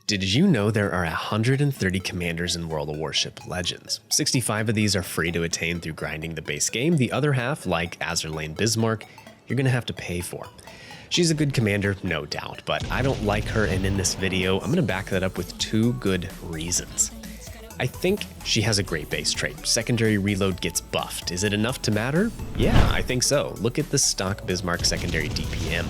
Did you know there are 130 commanders in World of Warship Legends? 65 of these are free to attain through grinding the base game. The other half, like Azur Bismarck, you're gonna have to pay for. She's a good commander, no doubt, but I don't like her, and in this video, I'm gonna back that up with two good reasons. I think she has a great base trait. Secondary reload gets buffed. Is it enough to matter? Yeah, I think so. Look at the stock Bismarck secondary DPM.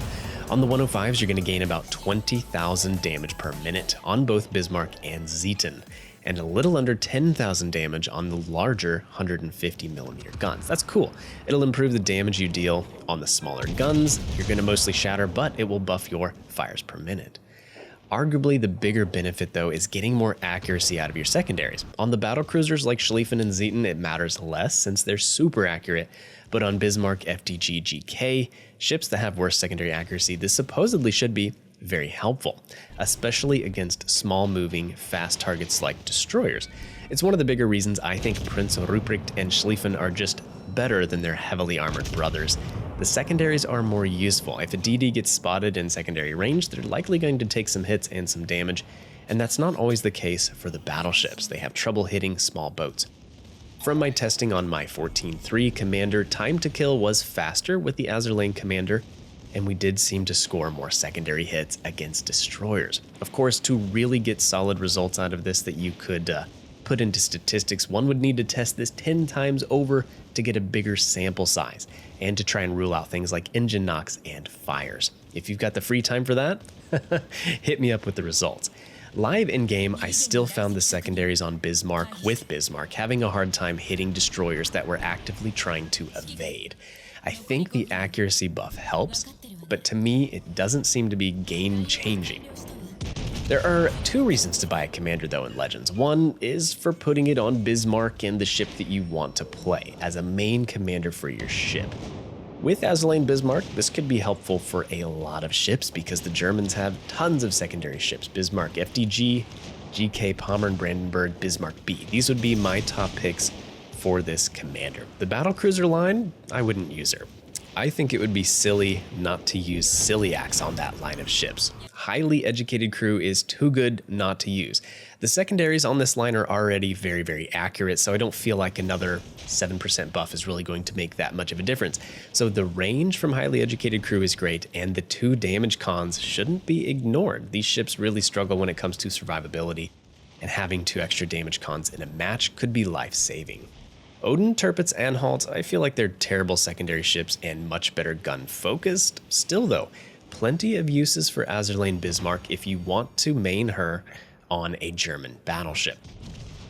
On the 105s, you're going to gain about 20,000 damage per minute on both Bismarck and Zeton, and a little under 10,000 damage on the larger 150mm guns. That's cool. It'll improve the damage you deal on the smaller guns. You're going to mostly shatter, but it will buff your fires per minute. Arguably, the bigger benefit, though, is getting more accuracy out of your secondaries. On the battle cruisers like Schlieffen and Zeton, it matters less since they're super accurate, but on Bismarck, FDG, GK, ships that have worse secondary accuracy, this supposedly should be very helpful, especially against small-moving, fast targets like destroyers. It's one of the bigger reasons I think Prince Ruprecht and Schlieffen are just better than their heavily armored brothers. The secondaries are more useful. If a DD gets spotted in secondary range, they're likely going to take some hits and some damage, and that's not always the case for the battleships. They have trouble hitting small boats. From my testing on my 14-3 commander, time to kill was faster with the Azur commander, and we did seem to score more secondary hits against destroyers. Of course, to really get solid results out of this that you could put into statistics, one would need to test this 10 times over to get a bigger sample size, and to try and rule out things like engine knocks and fires. If you've got the free time for that, hit me up with the results. Live in-game, I still found the secondaries on Bismarck having a hard time hitting destroyers that were actively trying to evade. I think the accuracy buff helps, but to me, it doesn't seem to be game-changing. There are two reasons to buy a commander, though, in Legends. One is for putting it on Bismarck and the ship that you want to play as a main commander for your ship. With Azur Bismarck, this could be helpful for a lot of ships because the Germans have tons of secondary ships. Bismarck FDG, GK Pommern, Brandenburg, Bismarck B. These would be my top picks for this commander. The battlecruiser line, I wouldn't use her. I think it would be silly not to use Ciliacs on that line of ships. Highly educated crew is too good not to use. The secondaries on this line are already very, very accurate, so I don't feel like another 7% buff is really going to make that much of a difference. So the range from highly educated crew is great, and the 2 damage cons shouldn't be ignored. These ships really struggle when it comes to survivability, and having 2 extra damage cons in a match could be life-saving. Odin, Tirpitz, Anhalt, I feel like they're terrible secondary ships and much better gun-focused. Still though, plenty of uses for Azur Bismarck if you want to main her on a German battleship.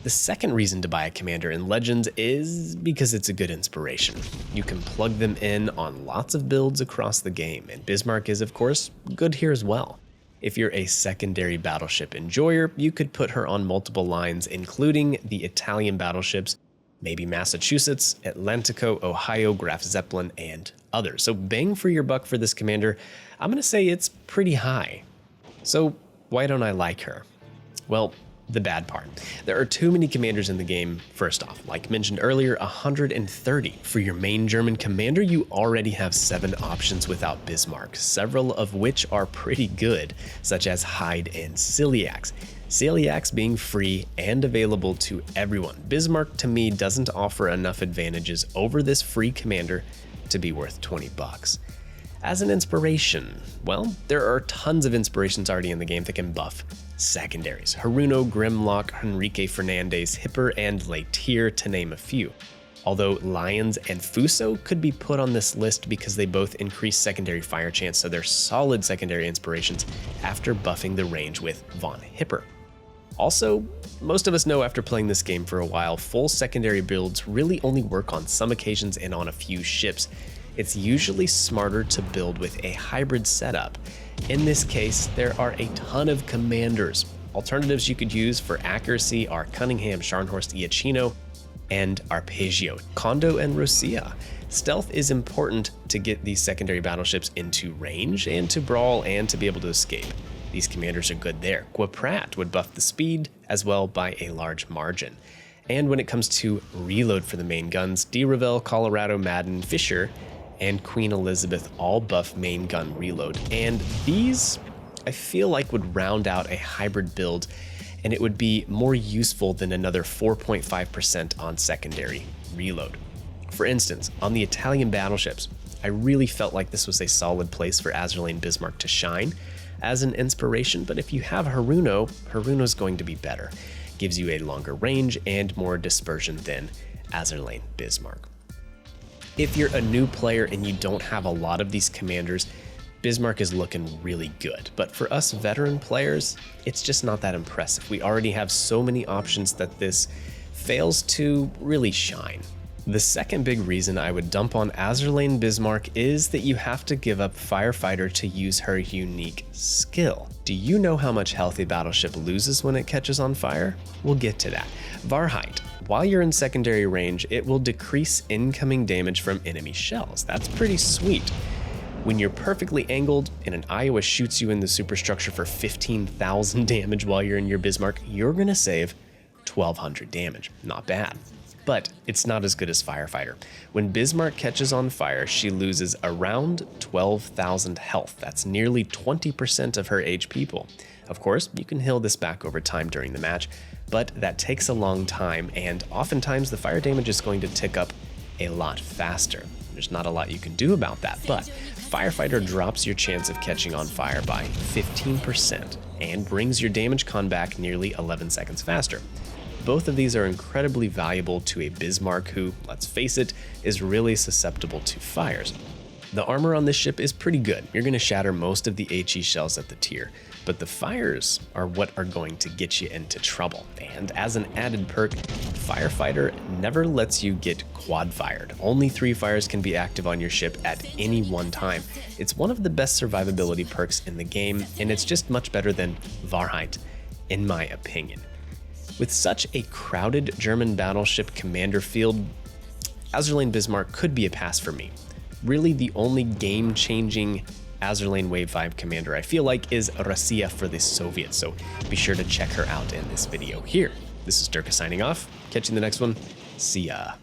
The second reason to buy a commander in Legends is because it's a good inspiration. You can plug them in on lots of builds across the game, and Bismarck is, of course, good here as well. If you're a secondary battleship enjoyer, you could put her on multiple lines, including the Italian battleships, maybe Massachusetts, Atlantico, Ohio, Graf Zeppelin, and others. So bang for your buck for this commander, I'm gonna say it's pretty high. So why don't I like her? Well, the bad part. There are too many commanders in the game, first off. Like mentioned earlier, 130. For your main German commander, you already have 7 options without Bismarck, several of which are pretty good, such as Hyde and Ciliacs. Ciliacs being free and available to everyone. Bismarck, to me, doesn't offer enough advantages over this free commander to be worth 20 bucks. As an inspiration, well, there are tons of inspirations already in the game that can buff secondaries. Haruno, Grimlock, Henrique Fernandez, Hipper, and Latyr, to name a few. Although Lions and Fuso could be put on this list because they both increase secondary fire chance, so they're solid secondary inspirations after buffing the range with Von Hipper. Also, most of us know after playing this game for a while, full secondary builds really only work on some occasions and on a few ships. It's usually smarter to build with a hybrid setup. In this case, there are a ton of commanders. Alternatives you could use for accuracy are Cunningham, Scharnhorst, Iachino, and Arpeggio, Kondo, and Rosia. Stealth is important to get these secondary battleships into range and to brawl and to be able to escape. These commanders are good there. Guaprat would buff the speed as well by a large margin. And when it comes to reload for the main guns, De Revel, Colorado, Madden, Fisher, and Queen Elizabeth all buff main gun reload. And these I feel like would round out a hybrid build, and it would be more useful than another 4.5% on secondary reload. For instance, on the Italian battleships, I really felt like this was a solid place for Azur Lane Bismarck to shine as an inspiration, but if you have Haruno's going to be better. Gives you a longer range and more dispersion than Azur Lane Bismarck. If you're a new player and you don't have a lot of these commanders, Bismarck is looking really good, but for us veteran players, it's just not that impressive. We already have so many options that this fails to really shine. The second big reason I would dump on Azur Lane Bismarck is that you have to give up Firefighter to use her unique skill. Do you know how much health a battleship loses when it catches on fire? We'll get to that. Varheit. While you're in secondary range, it will decrease incoming damage from enemy shells. That's pretty sweet. When you're perfectly angled and an Iowa shoots you in the superstructure for 15,000 damage while you're in your Bismarck, you're gonna save 1,200 damage. Not bad. But it's not as good as Firefighter. When Bismarck catches on fire, she loses around 12,000 health. That's nearly 20% of her HP pool. Of course, you can heal this back over time during the match, but that takes a long time, and oftentimes the fire damage is going to tick up a lot faster. There's not a lot you can do about that, but Firefighter drops your chance of catching on fire by 15% and brings your damage con back nearly 11 seconds faster. Both of these are incredibly valuable to a Bismarck who, let's face it, is really susceptible to fires. The armor on this ship is pretty good. You're going to shatter most of the HE shells at the tier, but the fires are what are going to get you into trouble. And as an added perk, Firefighter never lets you get quad fired. Only 3 fires can be active on your ship at any one time. It's one of the best survivability perks in the game, and it's just much better than Varheit, in my opinion. With such a crowded German battleship commander field, Azur Lane Bismarck could be a pass for me. Really, the only game-changing Azur Lane Wave 5 commander I feel like is Russia for the Soviets, so be sure to check her out in this video here. This is Derka signing off. Catch you in the next one. See ya.